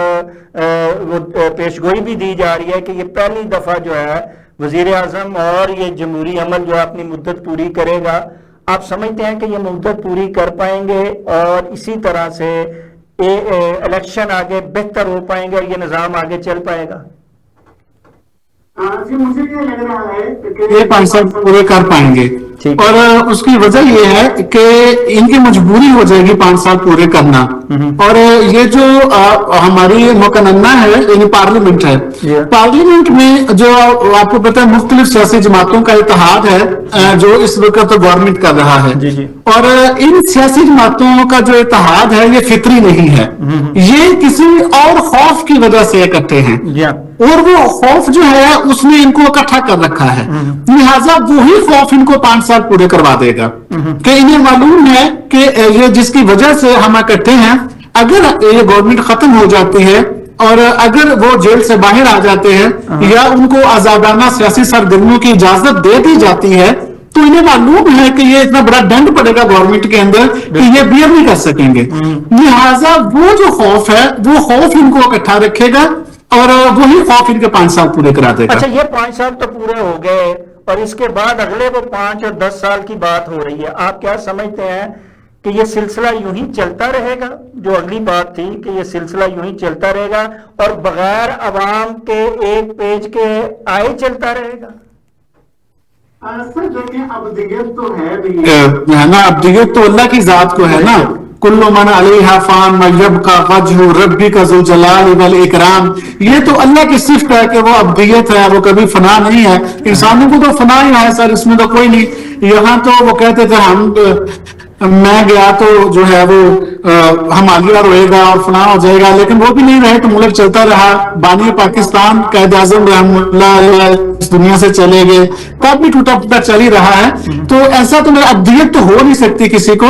Speaker 1: پیشگوئی بھی دی جا رہی ہے کہ یہ پہلی دفعہ جو ہے وزیر اعظم اور یہ جمہوری عمل جو اپنی مدت پوری کرے گا, آپ سمجھتے ہیں کہ یہ مدت پوری کر پائیں گے اور اسی طرح سے الیکشن آگے بہتر ہو پائیں گے اور یہ نظام آگے چل پائے گا؟
Speaker 2: جی مجھے یہ لگ رہا ہے کہ یہ 5 سال پورے کر پائیں گے, اور اس کی وجہ یہ ہے کہ ان کی مجبوری ہو جائے گی 5 سال پورے کرنا. اور یہ جو ہماری مقننہ ہے یعنی پارلیمنٹ ہے, پارلیمنٹ میں جو آپ کو پتا ہے مختلف سیاسی جماعتوں کا اتحاد ہے جو اس وقت گورنمنٹ کر رہا ہے, اور ان سیاسی جماعتوں کا جو اتحاد ہے یہ فطری نہیں ہے, یہ کسی اور خوف کی وجہ سے اکٹھے ہیں, اور وہ خوف جو ہے اس نے ان کو اکٹھا کر رکھا ہے, لہٰذا وہی خوف ان کو 5 سال پورے کروا دے گا کہ انہیں معلوم ہے کہ یہ جس کی وجہ سے ہم اکٹھے ہیں, اگر یہ گورنمنٹ ختم ہو جاتی ہے اور اگر وہ جیل سے باہر آ جاتے ہیں یا ان کو آزادانہ سیاسی سرگرمیوں کی اجازت دے دی جاتی ہے, تو انہیں معلوم ہے کہ یہ اتنا بڑا ڈنڈ پڑے گا گورنمنٹ کے اندر کہ یہ بیئر نہیں کر سکیں گے, لہٰذا وہ جو خوف ہے وہ خوف ان کو اکٹھا رکھے گا اور وہی خوف ان کے 5 سال پورے کرا دے گا.
Speaker 1: اچھا, یہ 5 سال تو پورے ہو گئے اور اس کے بعد اگلے وہ 5 اور 10 سال کی بات ہو رہی ہے, آپ کیا سمجھتے ہیں کہ یہ سلسلہ یوں ہی چلتا رہے گا؟ جو اگلی بات تھی کہ یہ سلسلہ یوں ہی چلتا رہے گا اور بغیر عوام کے ایک پیج کے آئے چلتا رہے گا؟
Speaker 2: ابدیت تو ہے نا, ابدیت تو اللہ کی ذات کو ہے نا, کل من علیہا فان ویبقى وجہ ربک ذو الجلال والاکرام, یہ تو اللہ کی صفت ہے کہ وہ ابدیت ہے, وہ کبھی فنا نہیں ہے. انسانوں کو تو فنا ہی ہے سر, اس میں تو کوئی نہیں. یہاں تو وہ کہتے تھے میں گیا تو جو ہے وہ ہمالیہ روئے گا اور فلاں ہو جائے گا, لیکن وہ بھی نہیں رہے تو ملک چلتا رہا. بانی پاکستان قائد اعظم رحم اللہ علیہ اس دنیا سے چلے گئے, تب بھی ٹوٹا پھوٹا چل ہی رہا ہے. تو ایسا تو ابدیت تو ہو نہیں سکتی کسی کو.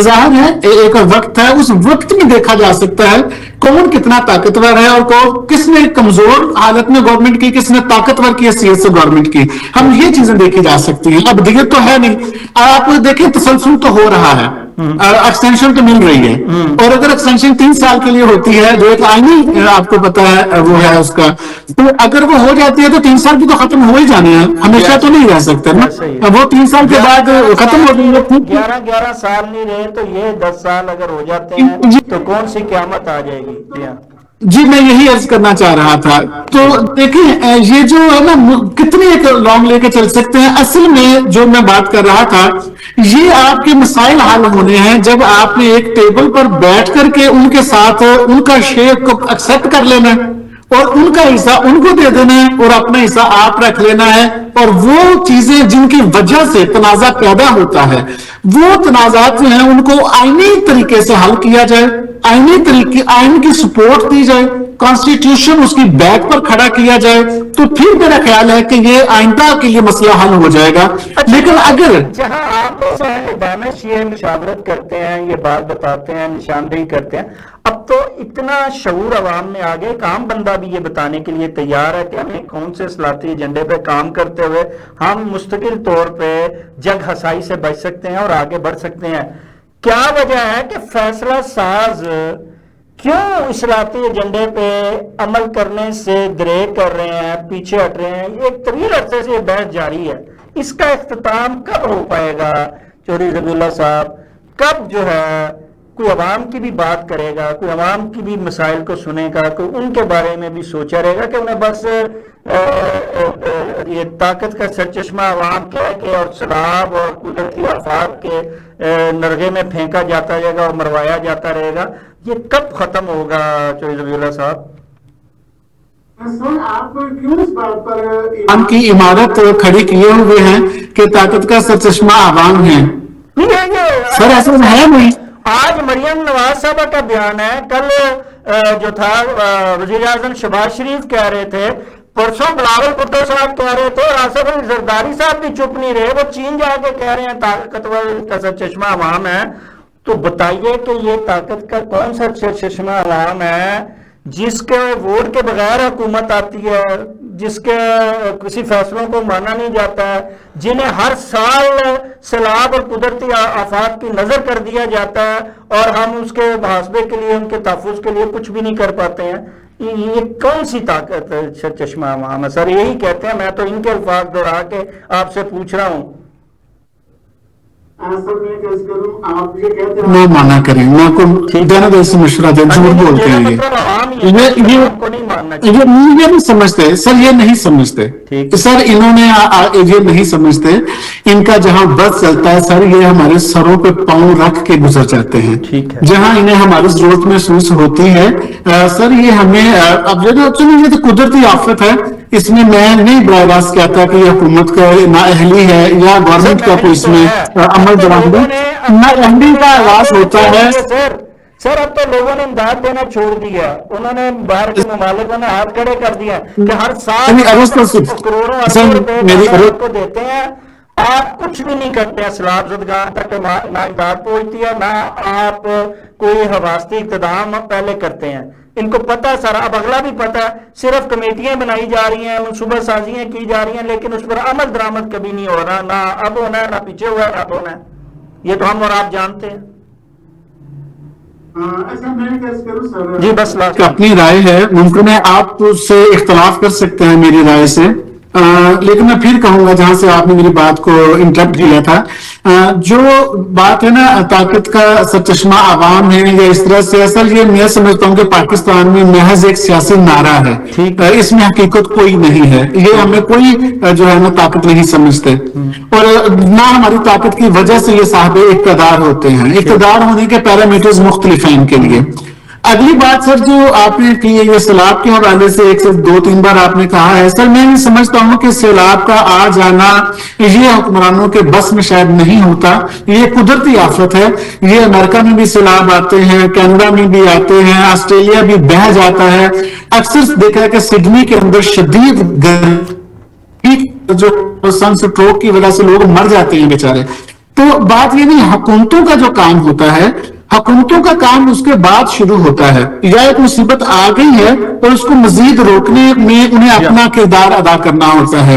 Speaker 2: ظاہر ہے ایک وقت ہے, اس وقت میں دیکھا جا سکتا ہے کون کتنا طاقتور ہے اور کس نے کمزور حالت میں گورنمنٹ کی, کس نے طاقتور کی حیثیت سے گورنمنٹ کی. ہم یہ چیزیں دیکھی جا سکتی ہیں. ابدیت تو ہے نہیں. آپ دیکھیں تسلسل تو ہو رہا ہے, ایکسٹینشن تو مل رہی ہے, اور اگر ایکسٹینشن 3 سال کے لیے ہوتی ہے جو ایک آئینی آپ کو پتا ہے وہ ہے اس کا, تو اگر وہ ہو جاتی ہے تو 3 سال بھی تو ختم ہو ہی جانے ہیں, ہمیشہ تو نہیں رہ سکتے نا. وہ 3 سال کے بعد ختم ہو گئی.
Speaker 1: 11 سال نہیں رہے تو یہ 10 سال اگر ہو جاتے ہیں تو کون سی قیامت آ جائے گی؟
Speaker 2: جی میں یہی عرض کرنا چاہ رہا تھا. تو دیکھیں یہ جو ہے نا کتنی ایک لانگ لے کے چل سکتے ہیں. اصل میں جو میں بات کر رہا تھا یہ آپ کے مسائل حل ہونے ہیں جب آپ نے ایک ٹیبل پر بیٹھ کر کے ان کے ساتھ ان کا شیئر کو ایکسپٹ کر لینا اور ان کا حصہ ان کو دے دینا ہے اور اپنا حصہ آپ رکھ لینا ہے، اور وہ چیزیں جن کی وجہ سے تنازع پیدا ہوتا ہے وہ تنازعات جو ہیں ان کو آئینی طریقے سے حل کیا جائے، آئین کی سپورٹ دی جائے، کانسٹیٹیوشن اس کی بیک پر کھڑا کیا جائے، تو پھر میرا خیال ہے کہ یہ آئندہ کے لیے مسئلہ حل ہو جائے گا۔ لیکن اگر
Speaker 1: جہاں آپ دانش یہ مشاورت کرتے ہیں، یہ بات بتاتے ہیں، نشاندہی کرتے ہیں، اب تو اتنا شعور عوام میں آگے، ایک عام بندہ بھی یہ بتانے کے لیے تیار ہے کہ ہمیں کون سے اصلاحاتی ایجنڈے پہ کام کرتے ہوئے ہم مستقل طور پہ جگ ہسائی سے بچ سکتے ہیں اور آگے بڑھ سکتے ہیں۔ کیا وجہ ہے کہ فیصلہ ساز کیوں اصلاحاتی ایجنڈے پہ عمل کرنے سے دریغ کر رہے ہیں، پیچھے ہٹ رہے ہیں؟ ایک طویل عرصے سے یہ بحث جاری ہے، اس کا اختتام کب ہو پائے گا؟ چودھری ذبیح اللہ صاحب کب جو ہے کوئی عوام کی بھی بات کرے گا، کوئی عوام کی بھی مسائل کو سنے گا، کوئی ان کے بارے میں بھی سوچا رہے گا کہ انہیں بس یہ طاقت کا سرچشمہ عوام کہہ کے اور سیلاب اور قدرتی آفات کے نرغے میں پھینکا جاتا رہے گا اور مروایا جاتا رہے گا؟ یہ کب ختم ہوگا چودھری ذبیح اللہ صاحب؟
Speaker 2: سر آپ کیوں اس بات پر عوام کی عمارت کھڑی کیے ہوئے ہیں کہ طاقت کا سرچشمہ عوام ہے؟ سر ایسا ہے نہیں۔
Speaker 1: آج مریم نواز صاحبہ کا بیان ہے، کل جو تھا وزیر اعظم شہباز شریف کہہ رہے تھے، پرسوں بلاول بھٹو صاحب کہہ رہے تھے، اور آصف علی زرداری صاحب بھی چپ نہیں رہے، وہ چین جا کے کہہ رہے ہیں طاقتور کا سرچشمہ عوام ہے۔ تو بتائیے کہ یہ طاقت کا کون سا سرچشمہ عوام ہے جس کے ووٹ کے بغیر حکومت آتی ہے، جس کے کسی فیصلوں کو مانا نہیں جاتا ہے، جنہیں ہر سال سیلاب اور قدرتی آفات کی نظر کر دیا جاتا ہے اور ہم اس کے محاسبے کے لیے، ان کے تحفظ کے لیے کچھ بھی نہیں کر پاتے ہیں؟ یہ کون سی طاقت سرچشمہ عوام ہے؟ سر یہی کہتے ہیں، میں تو ان کے الفاظ دوہرا کے آپ سے پوچھ رہا ہوں۔
Speaker 2: نہ مانا کریں، نہ کو دینا دے سے مشورہ دے، جھوٹ بولتے ہیں یہ نہیں سمجھتے سر، یہ نہیں سمجھتے سر، انہوں نے یہ نہیں سمجھتے، ان کا جہاں بس چلتا ہے سر، یہ ہمارے سروں پہ پاؤں رکھ کے گزر جاتے ہیں، جہاں انہیں ہماری ضرورت محسوس ہوتی ہے سر، یہ ہمیں اب یہ تو قدرتی آفت ہے، اس میں میں نہیں براہ راست کہتا کہ یہ حکومت کا نااہلی ہے یا گورنمنٹ کا کوئی اس میں عمل درآمدی، نااہلی کا آغاز ہوتا ہے۔
Speaker 1: سر اب تو لوگوں نے امداد دینا چھوڑ دیا، انہوں نے باہر کے ممالکوں نے ہاتھ کھڑے کر دیا کہ ہر سال کروڑوں اربوں روپے کو دیتے ہیں، آپ کچھ بھی نہیں کرتے ہیں، سیلاب زدگان تک نہ امداد پہنچتی ہے، نہ آپ کوئی حفاظتی اقتدام پہلے کرتے ہیں۔ ان کو پتہ ہے سر، اب اگلا بھی پتہ ہے، صرف کمیٹیاں بنائی جا رہی ہیں، منصوبہ سازیاں کی جا رہی ہیں، لیکن اس پر عمل درآمد کبھی نہیں ہو رہا، نہ اب ہونا ہے، نہ پیچھے ہوا ہے، نہ اب ہونا ہے۔ یہ تو ہم اور آپ جانتے ہیں۔
Speaker 2: جی بس اپنی رائے ہے، ممکن ہے آپ سے اختلاف کر سکتے ہیں میری رائے سے، لیکن میں پھر کہوں گا جہاں سے آپ نے میری بات کو انٹرپٹ کیا تھا، جو بات ہے نا طاقت کا سرچشمہ عوام ہے یا اس طرح سے، اصل یہ میں سمجھتا ہوں کہ پاکستان میں محض ایک سیاسی نعرہ ہے، اس میں حقیقت کوئی نہیں ہے، یہ ہمیں کوئی جو ہے نا طاقت نہیں سمجھتے، اور نہ ہماری طاقت کی وجہ سے یہ صاحب اقتدار ہوتے ہیں، اقتدار ہونے کے پیرامیٹرز مختلف ہیں ان کے لیے۔ اگلی بات سر جو آپ نے کی ہے، یہ سیلاب کے حوالے سے ایک سے دو تین بار آپ نے کہا ہے سر، میں یہ سمجھتا ہوں کہ سیلاب کا آ جانا یہ حکمرانوں کے بس میں شاید نہیں ہوتا، یہ قدرتی آفت ہے، یہ امریکہ میں بھی سیلاب آتے ہیں، کینیڈا میں بھی آتے ہیں، آسٹریلیا بھی بہہ جاتا ہے، اکثر دیکھا ہے کہ سڈنی کے اندر شدید گرمی جو سن سٹروک کی وجہ سے لوگ مر جاتے ہیں بیچارے۔ تو بات یہ نہیں، حکومتوں کا جو کام ہوتا ہے، حکومتوں کا کام اس کے بعد شروع ہوتا ہے، یا ایک مصیبت آ گئی ہے اور اس کو مزید روکنے میں انہیں اپنا کردار ادا کرنا ہوتا ہے۔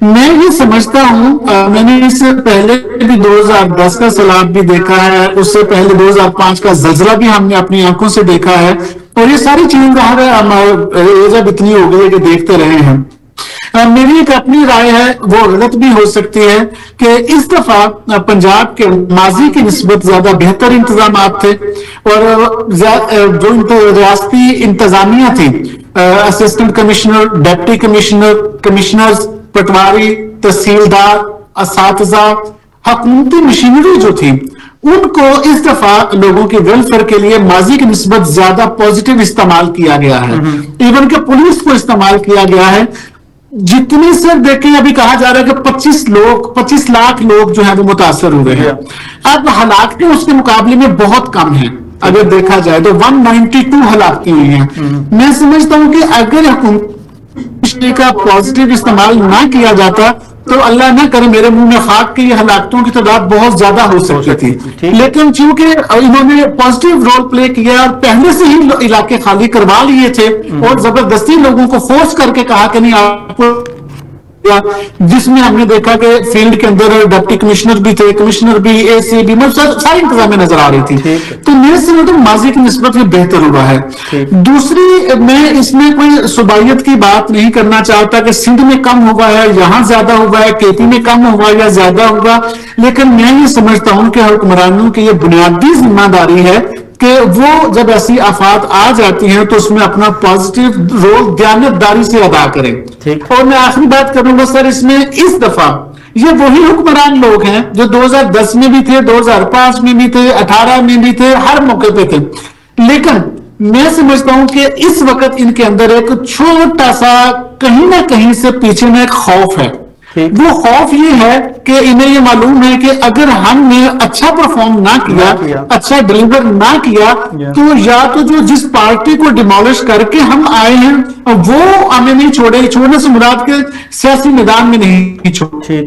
Speaker 2: میں یہ سمجھتا ہوں، میں نے اس سے پہلے بھی 2010 کا سیلاب بھی دیکھا ہے، اس سے پہلے 2005 کا زلزلہ بھی ہم نے اپنی آنکھوں سے دیکھا ہے، اور یہ ساری چیزیں ایج اب اتنی ہو گئی ہے کہ دیکھتے رہے ہیں۔ میری ایک اپنی رائے ہے، وہ غلط بھی ہو سکتی ہے، کہ اس دفعہ پنجاب کے ماضی کی نسبت زیادہ بہتر انتظامات تھے، اور جو ریاستی انتظامیہ تھی، assistant commissioner, deputy commissioner, commissioners, پٹواری، تحصیلدار، اساتذہ، حکومتی مشینری جو تھی، ان کو اس دفعہ لوگوں کے ویلفیئر کے لیے ماضی کی نسبت زیادہ پازیٹیو استعمال کیا گیا ہے. ایون کہ پولیس کو استعمال کیا گیا ہے. جتنی سر دیکھیں ابھی کہا جا رہا ہے کہ 25 لاکھ لوگ جو ہیں وہ متاثر ہوئے ہیں. اب ہلاکتیں اس کے مقابلے میں بہت کم ہیں. اگر دیکھا جائے تو 192 ہلاکتیں ہوئی ہیں. میں سمجھتا ہوں کہ اگر حکومت کا پازیٹیو استعمال نہ کیا جاتا تو اللہ نہ کرے میرے منہ میں خاک کی ہلاکتوں کی تعداد بہت زیادہ ہو سکتی تھی. لیکن چونکہ انہوں نے پازیٹیو رول پلے کیا اور پہلے سے ہی علاقے خالی کروا لیے تھے اور زبردستی لوگوں کو فورس کر کے کہا کہ نہیں آپ کو، جس میں ہم نے دیکھا کہ فیلڈ کے اندر ڈپٹی کمشنر بھی تھے، کمشنر بھی، اے سی بھی، ساری انتظامیہ نظر آ رہی تھی. تو میرے سے تو ماضی کی نسبت یہ بہتر ہوا ہے. دوسری، میں اس میں کوئی صوبائیت کی بات نہیں کرنا چاہتا کہ سندھ میں کم ہوا ہے، یہاں زیادہ ہوا ہے، کے پی میں کم ہوا یا زیادہ ہوگا، لیکن میں یہ سمجھتا ہوں کہ حکمرانوں کی یہ بنیادی ذمہ داری ہے کہ وہ جب ایسی آفات آ جاتی ہیں تو اس میں اپنا پازیٹیو رول دیانتداری سے ادا کریں. اور میں آخری بات کروں گا سر، اس میں اس دفعہ یہ وہی حکمران لوگ ہیں جو 2010 میں بھی تھے، 2005 میں بھی تھے، 18 میں بھی تھے، ہر موقع پہ تھے. لیکن میں سمجھتا ہوں کہ اس وقت ان کے اندر ایک چھوٹا سا کہیں نہ کہیں سے پیچھے میں ایک خوف ہے. وہ خوف یہ ہے کہ انہیں یہ معلوم ہے کہ اگر ہم نے اچھا پرفارم نہ کیا، اچھا ڈیلیور نہ کیا، تو یا تو جو جس پارٹی کو ڈیمولش کر کے ہم آئے ہیں وہ ہمیں نہیں چھوڑنے سے مراد کے سیاسی میدان میں نہیں چھوڑے.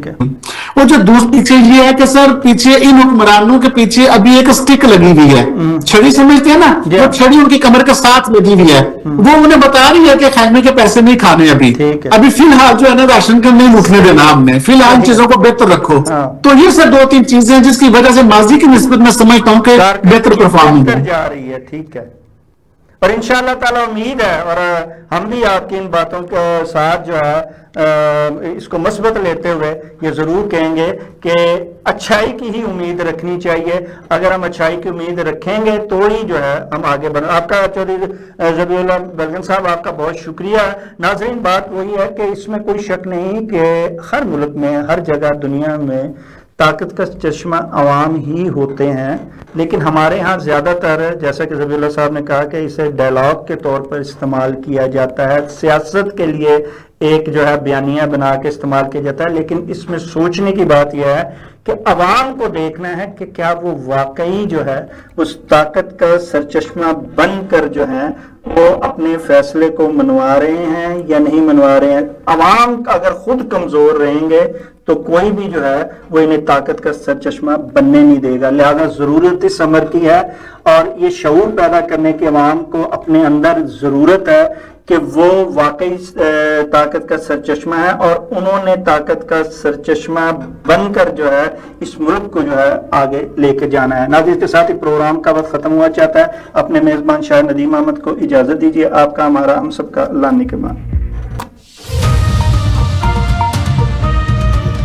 Speaker 2: اور جو دوسری چیز یہ ہے کہ سر پیچھے ان حکمرانوں کے پیچھے ابھی ایک سٹک لگی ہوئی ہے، چھڑی سمجھتے ہیں نا، وہ چھڑی ان کی کمر کے ساتھ لگی ہوئی ہے. وہ انہیں بتا رہی ہے کہ خیمے کے پیسے نہیں کھانے ابھی فی الحال جو ہے نا راشن کا نہیں لوٹنے دینا ہم نے، فی الحال چیزوں کو بہتر رکھو. تو یہ سر 2-3 چیزیں جس کی وجہ سے ماضی کی نسبت میں سمجھتا ہوں کہ بہتر پرفارمنس
Speaker 1: جا رہی ہے. ٹھیک ہے، اور انشاءاللہ تعالی امید ہے، اور ہم بھی آپ کی ان باتوں کے ساتھ جو ہے اس کو مثبت لیتے ہوئے یہ ضرور کہیں گے کہ اچھائی کی ہی امید رکھنی چاہیے. اگر ہم اچھائی کی امید رکھیں گے تو ہی جو ہے ہم آگے بڑھ. آپ کا چودھری ذبیح اللہ بلگن صاحب، آپ کا بہت شکریہ. ناظرین، بات وہی ہے کہ اس میں کوئی شک نہیں کہ ہر ملک میں، ہر جگہ دنیا میں طاقت کا چشمہ عوام ہی ہوتے ہیں، لیکن ہمارے ہاں زیادہ تر، جیسا کہ ذبیح اللہ صاحب نے کہا کہ اسے ڈائلاگ کے طور پر استعمال کیا جاتا ہے، سیاست کے لیے ایک جو ہے بیانیہ بنا کے استعمال کیا جاتا ہے. لیکن اس میں سوچنے کی بات یہ ہے کہ عوام کو دیکھنا ہے کہ کیا وہ واقعی جو ہے اس طاقت کا سرچشمہ بن کر جو ہے وہ اپنے فیصلے کو منوا رہے ہیں یا نہیں منوا رہے ہیں. عوام اگر خود کمزور رہیں گے تو کوئی بھی جو ہے وہ انہیں طاقت کا سرچشمہ بننے نہیں دے گا. لہذا ضرورت اس امر کی ہے اور یہ شعور پیدا کرنے کی عوام کو اپنے اندر ضرورت ہے کہ وہ واقعی طاقت کا سرچشمہ ہے اور انہوں نے طاقت کا سرچشمہ بن کر جو ہے اس ملک کو جو ہے آگے لے کے جانا ہے. ناظرین، کے ساتھ ہی پروگرام کا وقت ختم ہوا چاہتا ہے. اپنے میزبان شاہ ندیم احمد کو اجازت دیجیے. آپ کا، ہمارا، ہم سب کا اللہ نگہبان.